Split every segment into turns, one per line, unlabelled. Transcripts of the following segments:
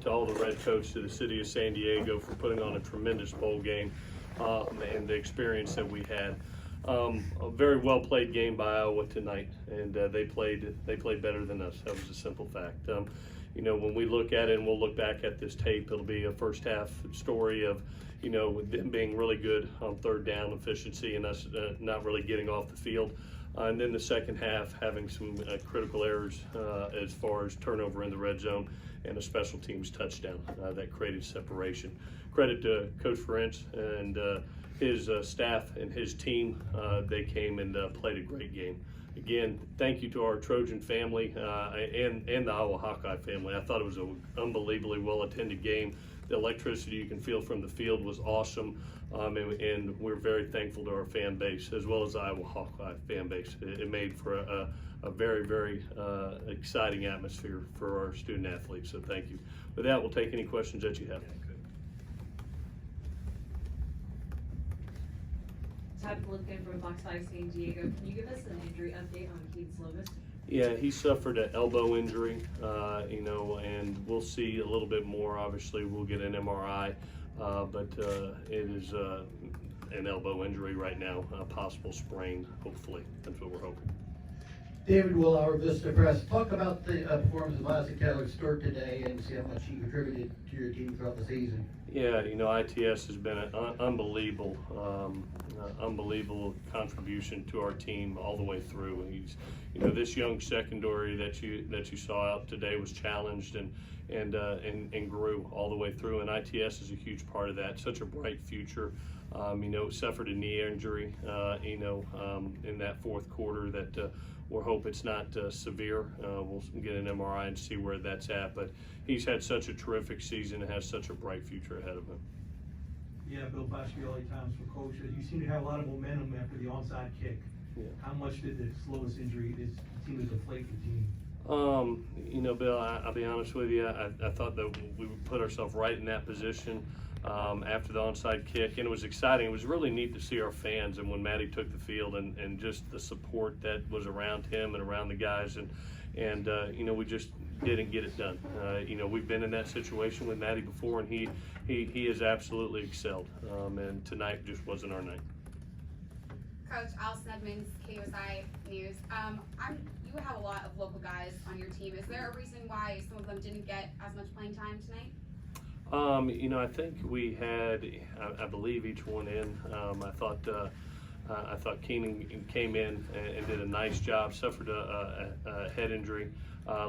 to all the Red Coats, to the city of San Diego for putting on a tremendous bowl game and the experience that we had. A very well played game by Iowa tonight, and they played better than us. That was a simple fact. When we look at it and we'll look back at this tape, it'll be a first half story of, them being really good on third down efficiency and us not really getting off the field. And then the second half having some critical errors as far as turnover in the red zone and a special teams touchdown that created separation. Credit to Coach Ferentz and his staff and his team. They came and played a great game. Again, thank you to our Trojan family and the Iowa Hawkeye family. I thought it was an unbelievably well-attended game. The electricity you can feel from the field was awesome, and we're very thankful to our fan base as well as the Iowa Hawkeye fan base. It made for a very, very exciting atmosphere for our student athletes, so thank you. With that, we'll take any questions that you have.
Todd Lipkin from Fox 5 San Diego. Can you give us an injury update on Keith Slovis?
Yeah, he suffered an elbow injury, and we'll see a little bit more. Obviously, we'll get an MRI, but it is an elbow injury right now, a possible sprain, hopefully. That's what we're hoping.
David Willauer, Vista Press. Talk about the performance of Isaac Taylor-Stewart today and see how much he contributed to your team throughout the season.
Yeah, ITS has been an unbelievable contribution to our team all the way through. He's, this young secondary that you saw out today was challenged and grew all the way through, and ITS is a huge part of that. Such a bright future. Suffered a knee injury, in that fourth quarter that we'll hope it's not severe. We'll get an MRI and see where that's at, but he's had such a terrific season and has such a bright future ahead of him.
Yeah, Bill Bashki, LA Times for Coach. You seem to have a lot of momentum after the onside kick. Yeah. How much did the Slovis injury seem to deflate the team?
Bill, I'll be honest with you. I thought that we would put ourselves right in that position after the onside kick, and it was exciting. It was really neat to see our fans, and when Matty took the field and just the support that was around him and around the guys, and we just didn't get it done. We've been in that situation with Matty before, and he has absolutely excelled, and tonight just wasn't our night.
Coach Allison Edmonds, KOSI News. You have a lot of local guys on your team. Is there a reason why some of them didn't get as much playing time tonight?
I think we had, I believe, each one in. I thought Keenan came in and did a nice job. Suffered a head injury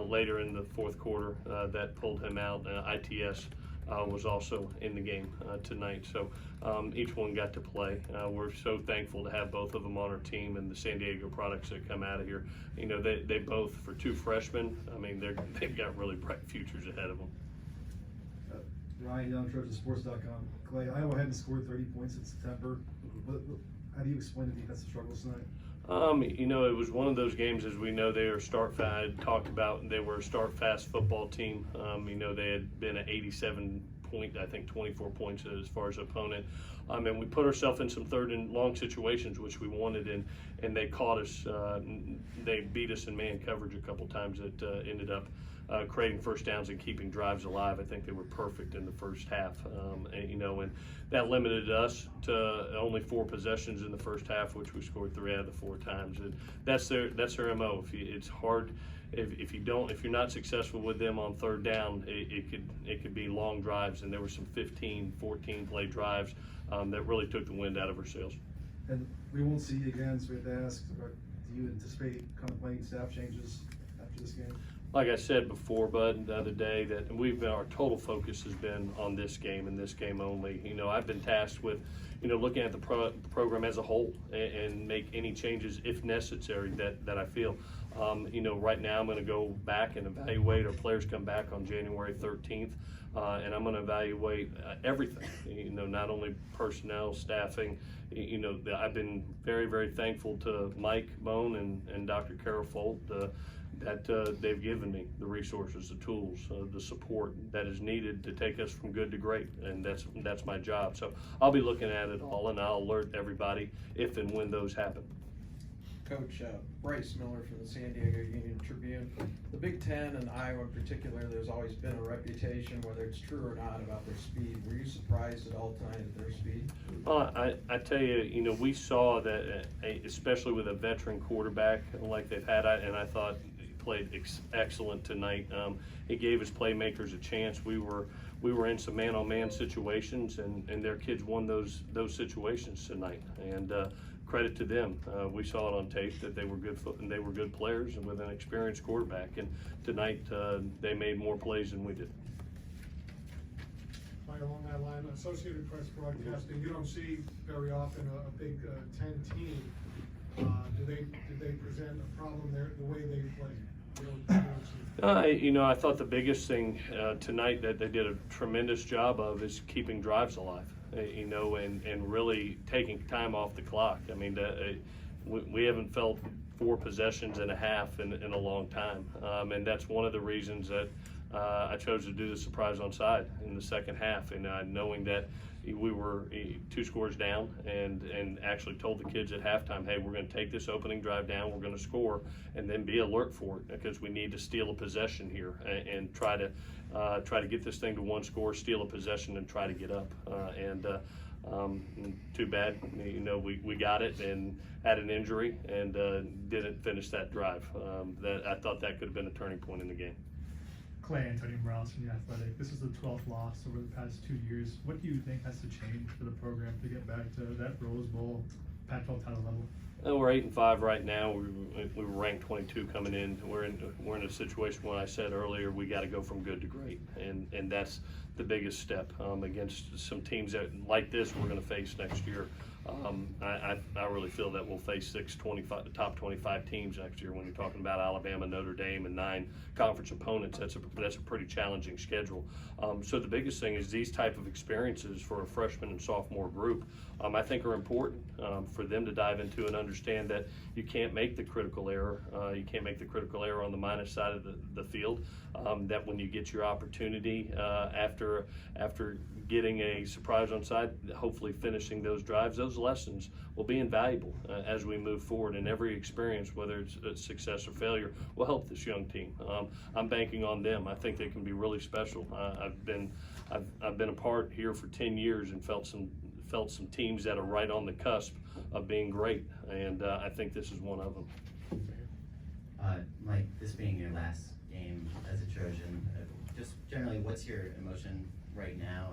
later in the fourth quarter that pulled him out. ITS was also in the game tonight, so each one got to play. We're so thankful to have both of them on our team and the San Diego products that come out of here. They both, for two freshmen, they've got really bright futures ahead of them.
Ryan Young, TrojanSports.com. Clay, Iowa hadn't scored 30 points in September. How do you explain the defensive struggles tonight?
It was one of those games, as we know, they are I talked about, they were a start fast football team. They had been at 87 point, I think 24 points as far as opponent. And we put ourselves in some third and long situations, which we wanted, and they caught us. They beat us in man coverage a couple times that ended up creating first downs and keeping drives alive. I think they were perfect in the first half, and that limited us to only 4 possessions in the first half, which we scored 3 out of the 4 times. And that's their MO. It's hard if you're not successful with them on third down. It could be long drives, and there were some 15, 14 play drives that really took the wind out of our sails.
And we won't see you again, so we have to ask, do you anticipate contemplating staff changes after this game?
Like I said before, Bud, the other day, that our total focus has been on this game and this game only. I've been tasked with, looking at the program as a whole and make any changes if necessary that I feel. Right now I'm going to go back and evaluate. Our players come back on January 13th, and I'm going to evaluate everything. Not only personnel, staffing. I've been very, very thankful to Mike Bone and Dr. Carol Folt. That they've given me the resources, the tools, the support that is needed to take us from good to great, and that's my job. So I'll be looking at it all, and I'll alert everybody if and when those happen.
Coach Bryce Miller from the San Diego Union Tribune. The Big Ten and Iowa in particular, there's always been a reputation, whether it's true or not, about their speed. Were you surprised at all tonight at their speed?
I tell you, we saw that, especially with a veteran quarterback like they've had, and I thought he played excellent tonight. He gave his playmakers a chance. We were in some man-on-man situations, and their kids won those situations tonight. And credit to them. We saw it on tape that they were good players and with an experienced quarterback. And tonight they made more plays than we did.
Right along that line, Associated Press Broadcasting, you don't see very often a Big Ten team. Did they present a problem there the way they play?
I thought the biggest thing tonight that they did a tremendous job of is keeping drives alive. And really taking time off the clock. I mean, we haven't felt 4 possessions and a half in a long time, and that's one of the reasons that I chose to do the surprise onside in the second half, and knowing that we were 2 scores down, and actually told the kids at halftime, hey, we're going to take this opening drive down, we're going to score, and then be alert for it, because we need to steal a possession here and try to get this thing to 1 score, steal a possession, and try to get up. Too bad, we got it and had an injury and didn't finish that drive. That I thought that could have been a turning point in the game.
Clay, Antonio Morales from The Athletic. This is the 12th loss over the past 2 years. What do you think has to change for the program to get back to that Rose Bowl Pac-12 title level?
We're 8-5 right now. We were ranked 22 coming in. We're in a situation when I said earlier we got to go from good to great, and that's the biggest step against some teams that like this we're going to face next year. I really feel that we'll face top 25 teams next year. When you're talking about Alabama, Notre Dame, and 9 conference opponents, that's a pretty challenging schedule. So the biggest thing is these type of experiences for a freshman and sophomore group, I think are important for them to dive into and understand that you can't make the critical error. You can't make the critical error on the minus side of the field. That when you get your opportunity after getting a surprise onside, hopefully finishing those drives, those lessons will be invaluable as we move forward. And every experience, whether it's a success or failure, will help this young team. I'm banking on them. I think they can be really special. I've been a part here for 10 years and felt some teams that are right on the cusp of being great, and I think this is one of them.
Mike, this being your last game as a Trojan, just generally, what's your emotion right now,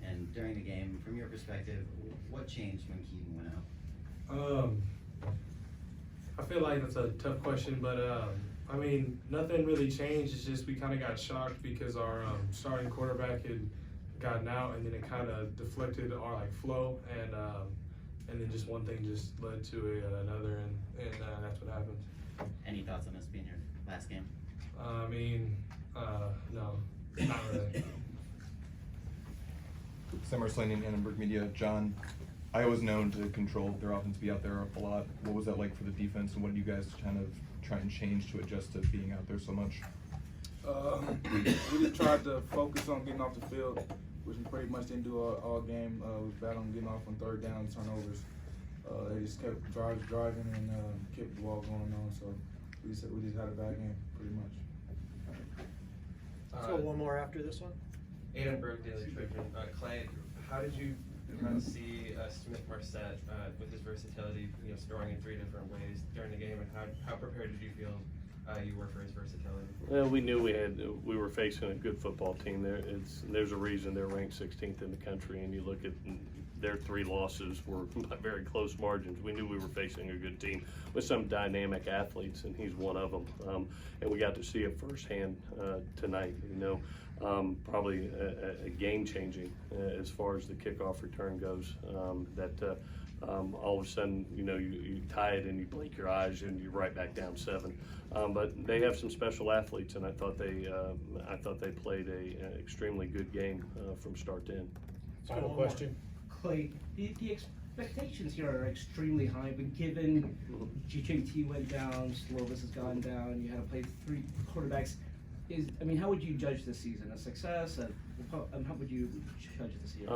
and during the game, from your perspective, what changed when Keaton went out?
I feel like that's a tough question, but I mean, nothing really changed. It's just we kind of got shocked because our starting quarterback had gotten out, and then it kind of deflected our flow, and then just one thing just led to another, and that's what happened.
Any thoughts on this being your last game?
I mean, no, not really.
Summer Slane, Annenberg Media. John, Iowa's known to control their offense, be out there a lot. What was that like for the defense, and what did you guys kind of try and change to adjust to being out there so much?
We just tried to focus on getting off the field, which we pretty much didn't do all game. We battled on getting off on 3rd down, turnovers. They just kept driving and kept the ball going on. So we just had a bad game, pretty much.
Let's go one more after this one.
Annenberg, Daily Tribune. Clay, how did you see Smith-Marset with his versatility, scoring in 3 different ways during the game, and how prepared did you feel you were for his versatility?
Well, we knew we were facing a good football team. There's a reason they're ranked 16th in the country, and you look at their 3 losses were by very close margins. We knew we were facing a good team with some dynamic athletes, and he's one of them. And we got to see it firsthand tonight. Probably a game-changing as far as the kickoff return goes. All of a sudden, you tie it and you blink your eyes and you're right back down 7. But they have some special athletes, and I thought they played a extremely good game from start to end.
Final question.
Clay, the expectations here are extremely high, but given GJT went down, Slovis has gone down, you had to play 3 quarterbacks. How would you judge this season? A success? How would you judge this year?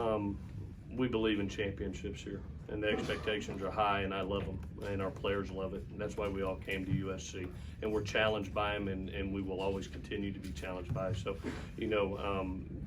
we believe in championships here, and the expectations are high, and I love them, and our players love it. And that's why we all came to USC, and we're challenged by them, and we will always continue to be challenged by it. So,